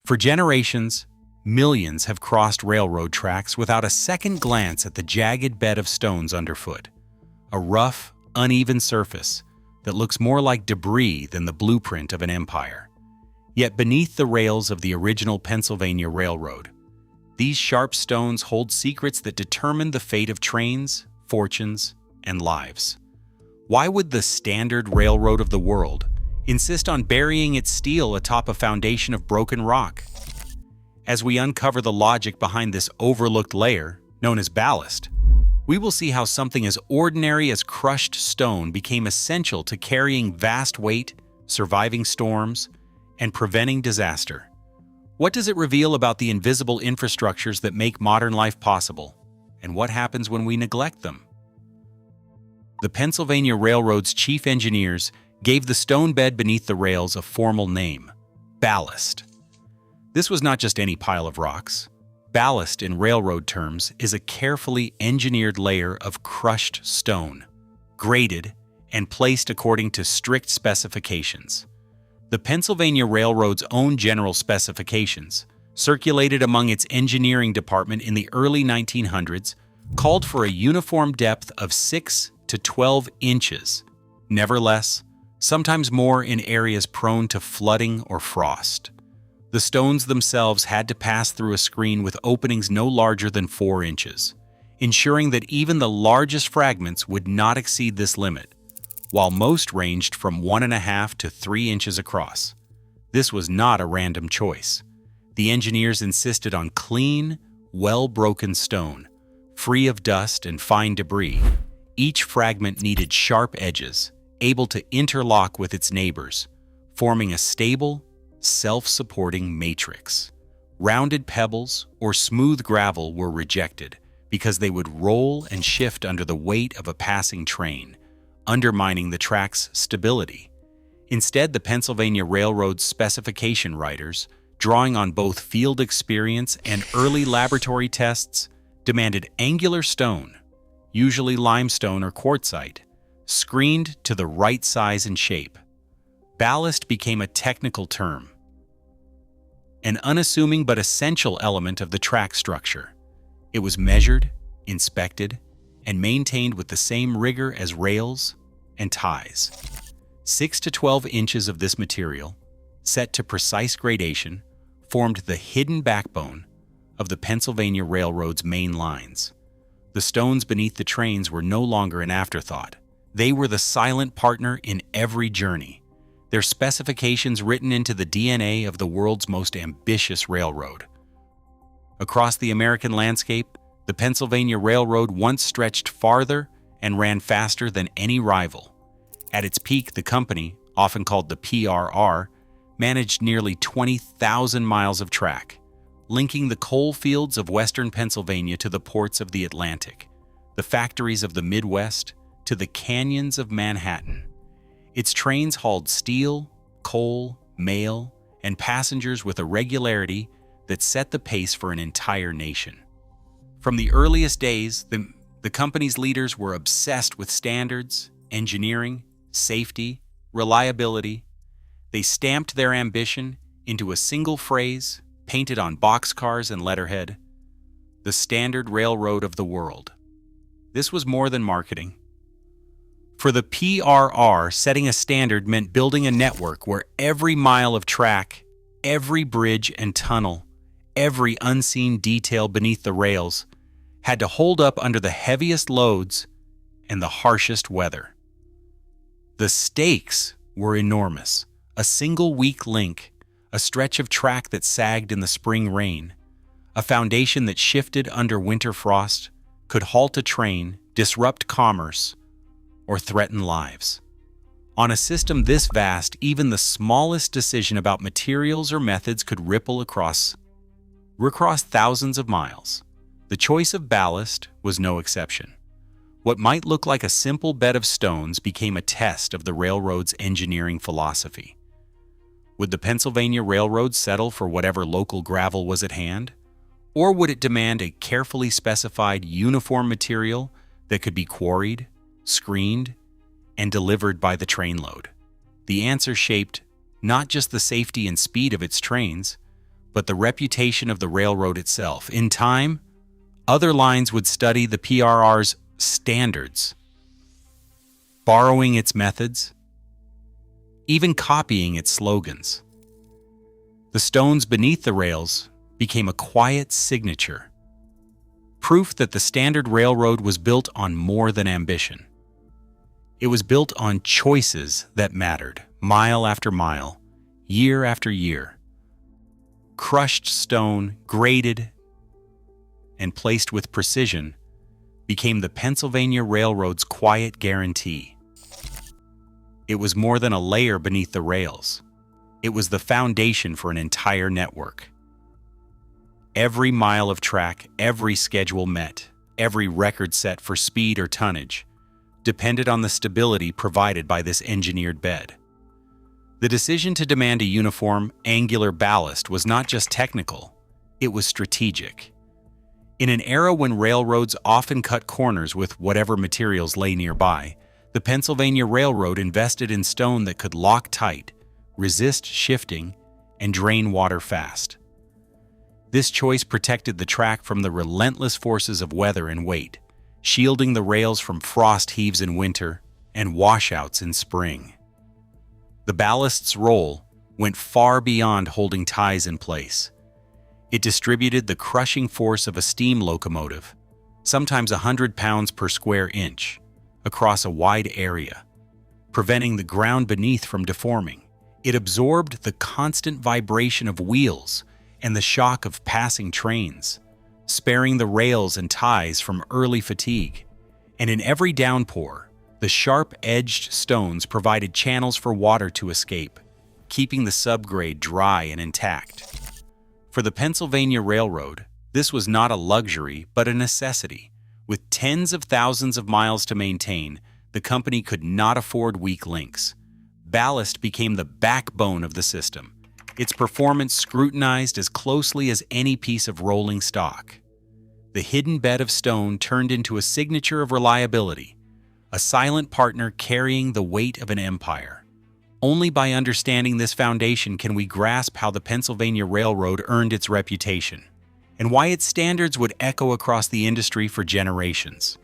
For generations, millions have crossed railroad tracks without a second glance at the jagged bed of stones underfoot, a rough, uneven surface that looks more like debris than the blueprint of an empire. Yet beneath the rails of the original Pennsylvania Railroad, these sharp stones hold secrets that determine the fate of trains, fortunes, and lives. Why would the standard railroad of the world insist on burying its steel atop a foundation of broken rock? As we uncover the logic behind this overlooked layer, known as ballast, we will see how something as ordinary as crushed stone became essential to carrying vast weight, surviving storms, and preventing disaster. What does it reveal about the invisible infrastructures that make modern life possible, and what happens when we neglect them? The Pennsylvania Railroad's chief engineers gave the stone bed beneath the rails a formal name: ballast. This was not just any pile of rocks. Ballast, in railroad terms, is a carefully engineered layer of crushed stone, graded, and placed according to strict specifications. The Pennsylvania Railroad's own general specifications, circulated among its engineering department in the early 1900s, called for a uniform depth of 6 to 12 inches, never less, sometimes more in areas prone to flooding or frost. The stones themselves had to pass through a screen with openings no larger than 4 inches, ensuring that even the largest fragments would not exceed this limit, while most ranged from 1.5 to 3 inches across. This was not a random choice. The engineers insisted on clean, well-broken stone, free of dust and fine debris. Each fragment needed sharp edges, able to interlock with its neighbors, forming a stable, self-supporting matrix. Rounded pebbles or smooth gravel were rejected because they would roll and shift under the weight of a passing train, undermining the track's stability. Instead, the Pennsylvania Railroad's specification writers, drawing on both field experience and early laboratory tests, demanded angular stone, usually limestone or quartzite, screened to the right size and shape. Ballast became a technical term, an unassuming but essential element of the track structure. It was measured, inspected, and maintained with the same rigor as rails and ties. 6 to 12 inches of this material, set to precise gradation, formed the hidden backbone of the Pennsylvania Railroad's main lines. The stones beneath the trains were no longer an afterthought. They were the silent partner in every journey, their specifications written into the DNA of the world's most ambitious railroad. Across the American landscape, the Pennsylvania Railroad once stretched farther and ran faster than any rival. At its peak, the company, often called the PRR, managed nearly 20,000 miles of track, linking the coal fields of western Pennsylvania to the ports of the Atlantic, the factories of the Midwest, to the canyons of Manhattan. Its trains hauled steel, coal, mail, and passengers with a regularity that set the pace for an entire nation. From the earliest days, the company's leaders were obsessed with standards, engineering, safety, reliability. They stamped their ambition into a single phrase painted on boxcars and letterhead: the standard railroad of the world. This was more than marketing. For the PRR, setting a standard meant building a network where every mile of track, every bridge and tunnel, every unseen detail beneath the rails had to hold up under the heaviest loads and the harshest weather. The stakes were enormous. A single weak link, a stretch of track that sagged in the spring rain, a foundation that shifted under winter frost, could halt a train, disrupt commerce, or threaten lives. On a system this vast, even the smallest decision about materials or methods could ripple across thousands of miles. The choice of ballast was no exception. What might look like a simple bed of stones became a test of the railroad's engineering philosophy. Would the Pennsylvania Railroad settle for whatever local gravel was at hand? Or would it demand a carefully specified, uniform material that could be quarried, screened, and delivered by the trainload? The answer shaped not just the safety and speed of its trains, but the reputation of the railroad itself. In time, other lines would study the PRR's standards, borrowing its methods, even copying its slogans. The stones beneath the rails became a quiet signature, proof that the Standard Railroad was built on more than ambition. It was built on choices that mattered, mile after mile, year after year. Crushed stone, graded, and placed with precision, became the Pennsylvania Railroad's quiet guarantee. It was more than a layer beneath the rails. It was the foundation for an entire network. Every mile of track, every schedule met, every record set for speed or tonnage, depended on the stability provided by this engineered bed. The decision to demand a uniform, angular ballast was not just technical, it was strategic. In an era when railroads often cut corners with whatever materials lay nearby, the Pennsylvania Railroad invested in stone that could lock tight, resist shifting, and drain water fast. This choice protected the track from the relentless forces of weather and weight, shielding the rails from frost heaves in winter and washouts in spring. The ballast's role went far beyond holding ties in place. It distributed the crushing force of a steam locomotive, sometimes 100 pounds per square inch, across a wide area, preventing the ground beneath from deforming. It absorbed the constant vibration of wheels and the shock of passing trains, sparing the rails and ties from early fatigue. And in every downpour, the sharp-edged stones provided channels for water to escape, keeping the subgrade dry and intact. For the Pennsylvania Railroad, this was not a luxury but a necessity. With tens of thousands of miles to maintain, the company could not afford weak links. Ballast became the backbone of the system, its performance scrutinized as closely as any piece of rolling stock. The hidden bed of stone turned into a signature of reliability, a silent partner carrying the weight of an empire. Only by understanding this foundation can we grasp how the Pennsylvania Railroad earned its reputation, and why its standards would echo across the industry for generations.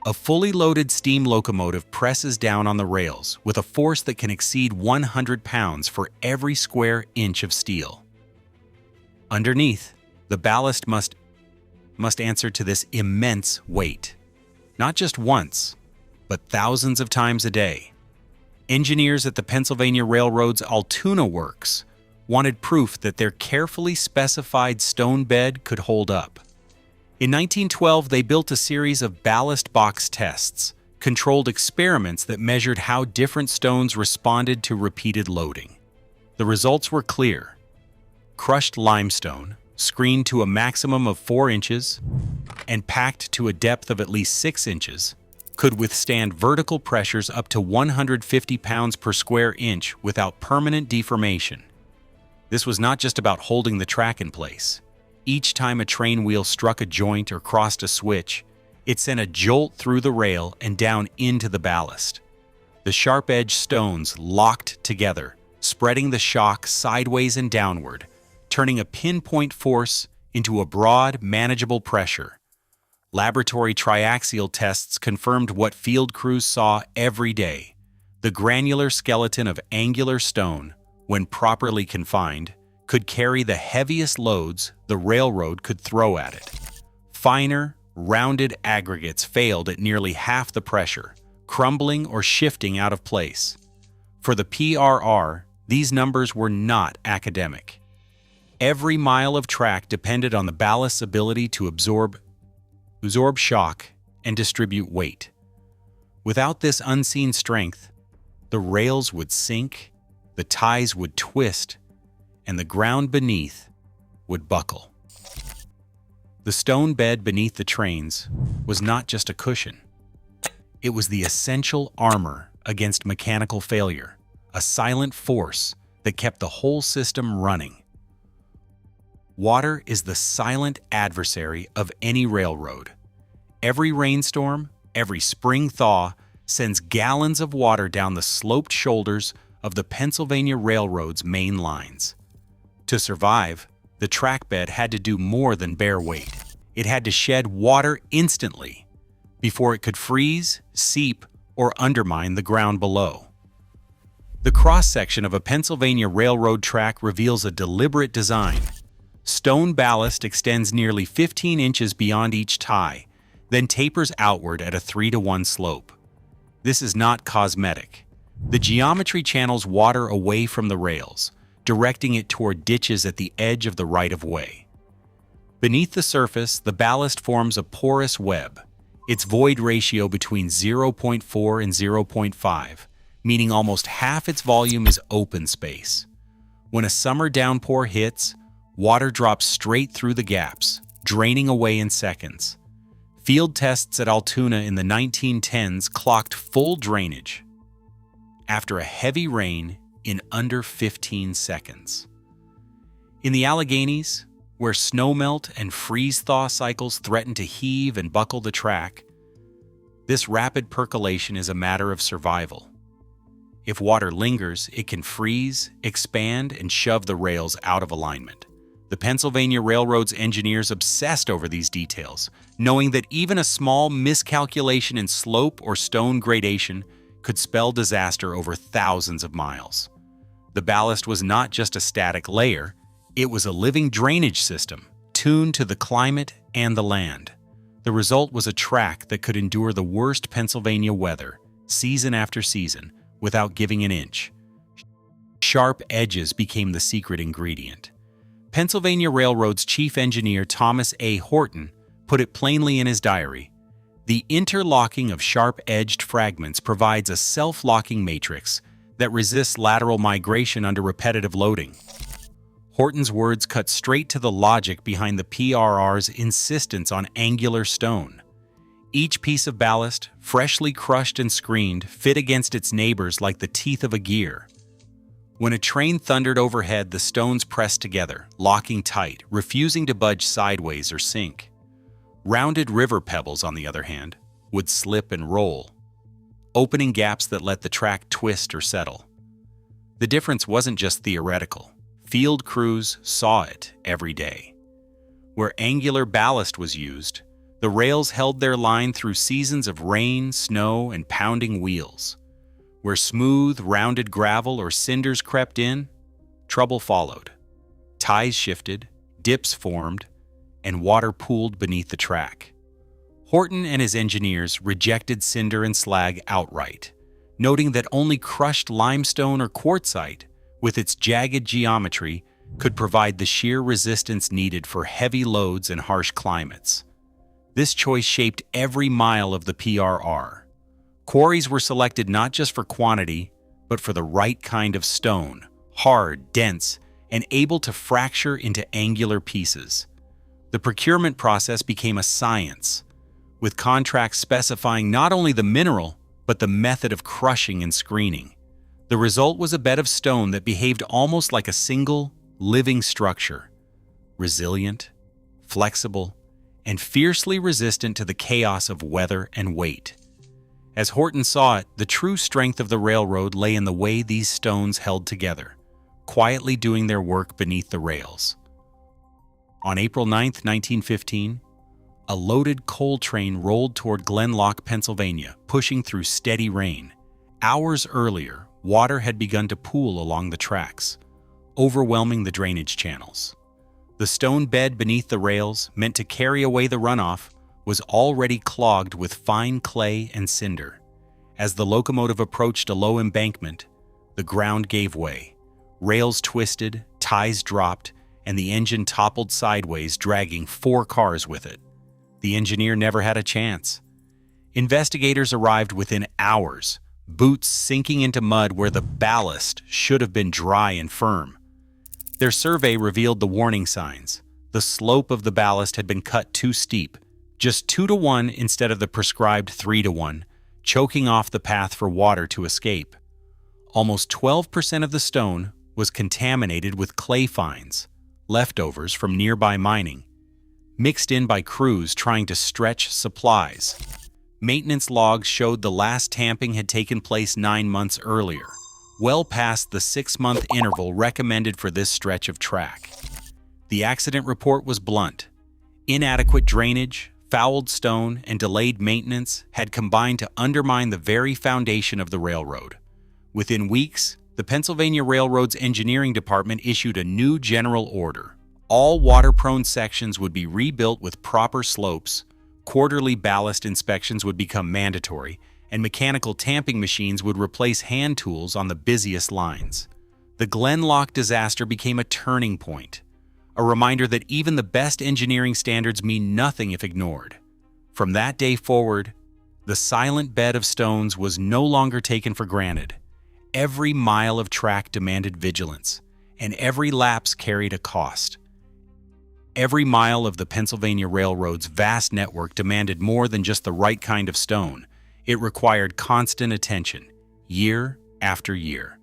A fully loaded steam locomotive presses down on the rails with a force that can exceed 100 pounds for every square inch of steel. Underneath, the ballast must answer to this immense weight, not just once, but thousands of times a day. Engineers at the Pennsylvania Railroad's Altoona Works wanted proof that their carefully specified stone bed could hold up. In 1912, they built a series of ballast box tests, controlled experiments that measured how different stones responded to repeated loading. The results were clear. Crushed limestone, screened to a maximum of 4 inches and packed to a depth of at least 6 inches, could withstand vertical pressures up to 150 pounds per square inch without permanent deformation. This was not just about holding the track in place. Each time a train wheel struck a joint or crossed a switch, it sent a jolt through the rail and down into the ballast. The sharp-edged stones locked together, spreading the shock sideways and downward, turning a pinpoint force into a broad, manageable pressure. Laboratory triaxial tests confirmed what field crews saw every day. The granular skeleton of angular stone, when properly confined, could carry the heaviest loads the railroad could throw at it. Finer, rounded aggregates failed at nearly half the pressure, crumbling or shifting out of place. For the PRR, these numbers were not academic. Every mile of track depended on the ballast's ability to absorb shock and distribute weight. Without this unseen strength, the rails would sink, the ties would twist, and the ground beneath would buckle. The stone bed beneath the trains was not just a cushion. It was the essential armor against mechanical failure, a silent force that kept the whole system running. Water is the silent adversary of any railroad. Every rainstorm, every spring thaw sends gallons of water down the sloped shoulders of the Pennsylvania Railroad's main lines. To survive, the track bed had to do more than bear weight. It had to shed water instantly before it could freeze, seep, or undermine the ground below. The cross-section of a Pennsylvania railroad track reveals a deliberate design. Stone ballast extends nearly 15 inches beyond each tie, then tapers outward at a 3-to-1 slope. This is not cosmetic. The geometry channels water away from the rails, directing it toward ditches at the edge of the right-of-way. Beneath the surface, the ballast forms a porous web, its void ratio between 0.4 and 0.5, meaning almost half its volume is open space. When a summer downpour hits, water drops straight through the gaps, draining away in seconds. Field tests at Altoona in the 1910s clocked full drainage after a heavy rain in under 15 seconds. In the Alleghenies, where snowmelt and freeze-thaw cycles threaten to heave and buckle the track, this rapid percolation is a matter of survival. If water lingers, it can freeze, expand, and shove the rails out of alignment. The Pennsylvania Railroad's engineers obsessed over these details, knowing that even a small miscalculation in slope or stone gradation could spell disaster over thousands of miles. The ballast was not just a static layer, it was a living drainage system, tuned to the climate and the land. The result was a track that could endure the worst Pennsylvania weather, season after season, without giving an inch. Sharp edges became the secret ingredient. Pennsylvania Railroad's chief engineer Thomas A. Horton put it plainly in his diary, "The interlocking of sharp-edged fragments provides a self-locking matrix that resists lateral migration under repetitive loading." Horton's words cut straight to the logic behind the PRR's insistence on angular stone. Each piece of ballast, freshly crushed and screened, fit against its neighbors like the teeth of a gear. When a train thundered overhead, the stones pressed together, locking tight, refusing to budge sideways or sink. Rounded river pebbles, on the other hand, would slip and roll, opening gaps that let the track twist or settle. The difference wasn't just theoretical. Field crews saw it every day. Where angular ballast was used, the rails held their line through seasons of rain, snow, and pounding wheels. Where smooth, rounded gravel or cinders crept in, trouble followed. Ties shifted, dips formed, and water pooled beneath the track. Horton and his engineers rejected cinder and slag outright, noting that only crushed limestone or quartzite, with its jagged geometry, could provide the shear resistance needed for heavy loads and harsh climates. This choice shaped every mile of the PRR. Quarries were selected not just for quantity, but for the right kind of stone, hard, dense, and able to fracture into angular pieces. The procurement process became a science, with contracts specifying not only the mineral, but the method of crushing and screening. The result was a bed of stone that behaved almost like a single, living structure, resilient, flexible, and fiercely resistant to the chaos of weather and weight. As Horton saw it, the true strength of the railroad lay in the way these stones held together, quietly doing their work beneath the rails. On April 9, 1915, a loaded coal train rolled toward Glen Loch, Pennsylvania, pushing through steady rain. Hours earlier, water had begun to pool along the tracks, overwhelming the drainage channels. The stone bed beneath the rails, meant to carry away the runoff, was already clogged with fine clay and cinder. As the locomotive approached a low embankment, the ground gave way. Rails twisted, ties dropped, and the engine toppled sideways, dragging 4 cars with it. The engineer never had a chance. Investigators arrived within hours, boots sinking into mud where the ballast should have been dry and firm. Their survey revealed the warning signs. The slope of the ballast had been cut too steep, just 2-to-1 instead of the prescribed 3-to-1, choking off the path for water to escape. Almost 12% of the stone was contaminated with clay fines, leftovers from nearby mining, mixed in by crews trying to stretch supplies. Maintenance logs showed the last tamping had taken place 9 months earlier, well past the 6-month interval recommended for this stretch of track. The accident report was blunt. Inadequate drainage, fouled stone, and delayed maintenance had combined to undermine the very foundation of the railroad. Within weeks, the Pennsylvania Railroad's engineering department issued a new general order. All water-prone sections would be rebuilt with proper slopes, quarterly ballast inspections would become mandatory, and mechanical tamping machines would replace hand tools on the busiest lines. The Glen Loch disaster became a turning point, a reminder that even the best engineering standards mean nothing if ignored. From that day forward, the silent bed of stones was no longer taken for granted. Every mile of track demanded vigilance, and every lapse carried a cost. Every mile of the Pennsylvania Railroad's vast network demanded more than just the right kind of stone. It required constant attention, year after year.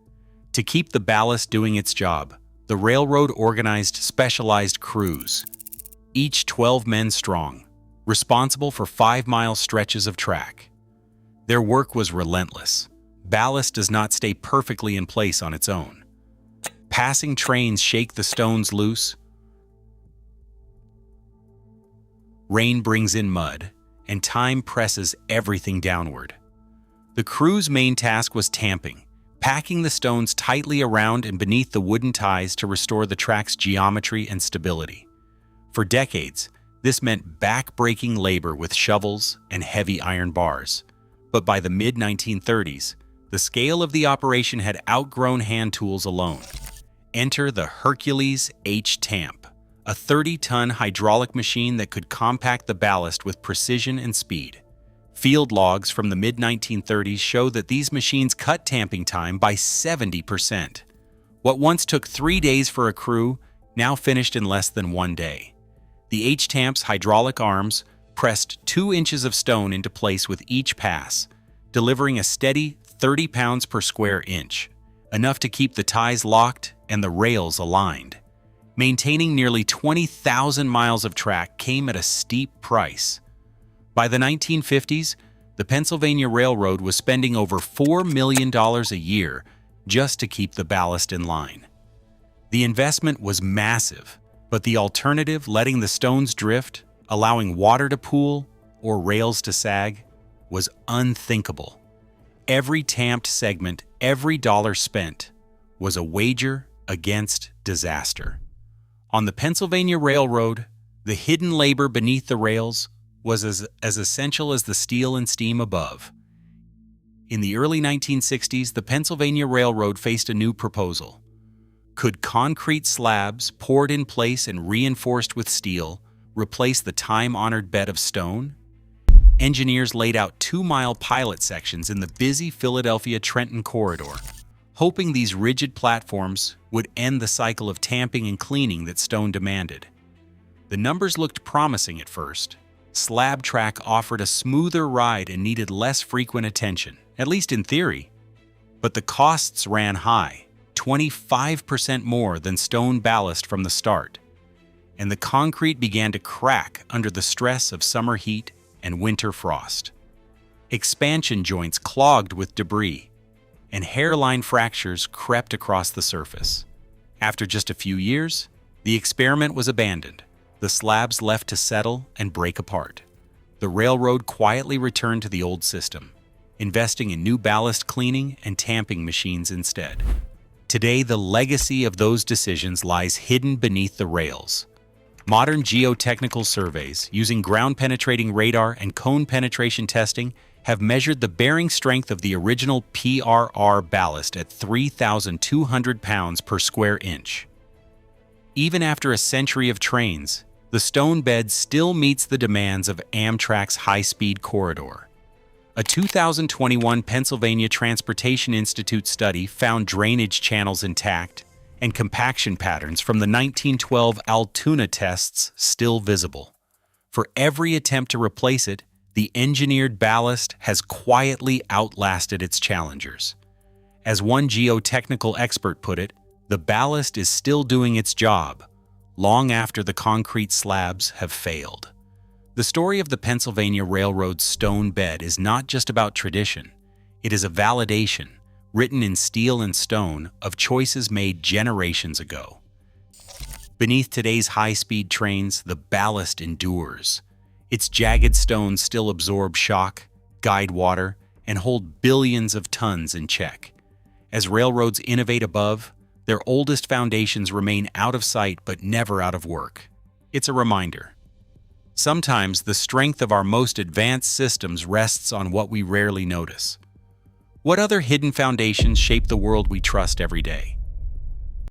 To keep the ballast doing its job, the railroad organized specialized crews, each 12 men strong, responsible for 5-mile stretches of track. Their work was relentless. Ballast does not stay perfectly in place on its own. Passing trains shake the stones loose. Rain brings in mud, and time presses everything downward. The crew's main task was tamping, packing the stones tightly around and beneath the wooden ties to restore the track's geometry and stability. For decades, this meant back-breaking labor with shovels and heavy iron bars. But by the mid-1930s, the scale of the operation had outgrown hand tools alone. Enter the Hercules H-Tamp, a 30-ton hydraulic machine that could compact the ballast with precision and speed. Field logs from the mid-1930s show that these machines cut tamping time by 70%. What once took 3 days for a crew now finished in less than 1 day. The H-Tamp's hydraulic arms pressed 2 inches of stone into place with each pass, delivering a steady 30 pounds per square inch, enough to keep the ties locked and the rails aligned. Maintaining nearly 20,000 miles of track came at a steep price. By the 1950s, the Pennsylvania Railroad was spending over $4 million a year just to keep the ballast in line. The investment was massive, but the alternative, letting the stones drift, allowing water to pool, or rails to sag, was unthinkable. Every tamped segment, every dollar spent, was a wager against disaster. On the Pennsylvania Railroad, the hidden labor beneath the rails was as essential as the steel and steam above. In the early 1960s, the Pennsylvania Railroad faced a new proposal. Could concrete slabs, poured in place and reinforced with steel, replace the time-honored bed of stone? Engineers laid out 2-mile pilot sections in the busy Philadelphia-Trenton corridor, hoping these rigid platforms would end the cycle of tamping and cleaning that stone demanded. The numbers looked promising at first. Slab-track offered a smoother ride and needed less frequent attention, at least in theory. But the costs ran high, 25% more than stone ballast from the start, and the concrete began to crack under the stress of summer heat and winter frost. Expansion joints clogged with debris, and hairline fractures crept across the surface. After just a few years, the experiment was abandoned. The slabs left to settle and break apart. The railroad quietly returned to the old system, investing in new ballast cleaning and tamping machines instead. Today, the legacy of those decisions lies hidden beneath the rails. Modern geotechnical surveys, using ground-penetrating radar and cone penetration testing, have measured the bearing strength of the original PRR ballast at 3,200 pounds per square inch. Even after a century of trains, the stone bed still meets the demands of Amtrak's high-speed corridor. A 2021 Pennsylvania Transportation Institute study found drainage channels intact and compaction patterns from the 1912 Altoona tests still visible. For every attempt to replace it, the engineered ballast has quietly outlasted its challengers. As one geotechnical expert put it, the ballast is still doing its job, long after the concrete slabs have failed. The story of the Pennsylvania Railroad's stone bed is not just about tradition. It is a validation, written in steel and stone of choices made generations ago. Beneath today's high-speed trains, the ballast endures. Its jagged stones still absorb shock, guide water, and hold billions of tons in check. As railroads innovate above, their oldest foundations remain out of sight but never out of work. It's a reminder. Sometimes the strength of our most advanced systems rests on what we rarely notice. What other hidden foundations shape the world we trust every day?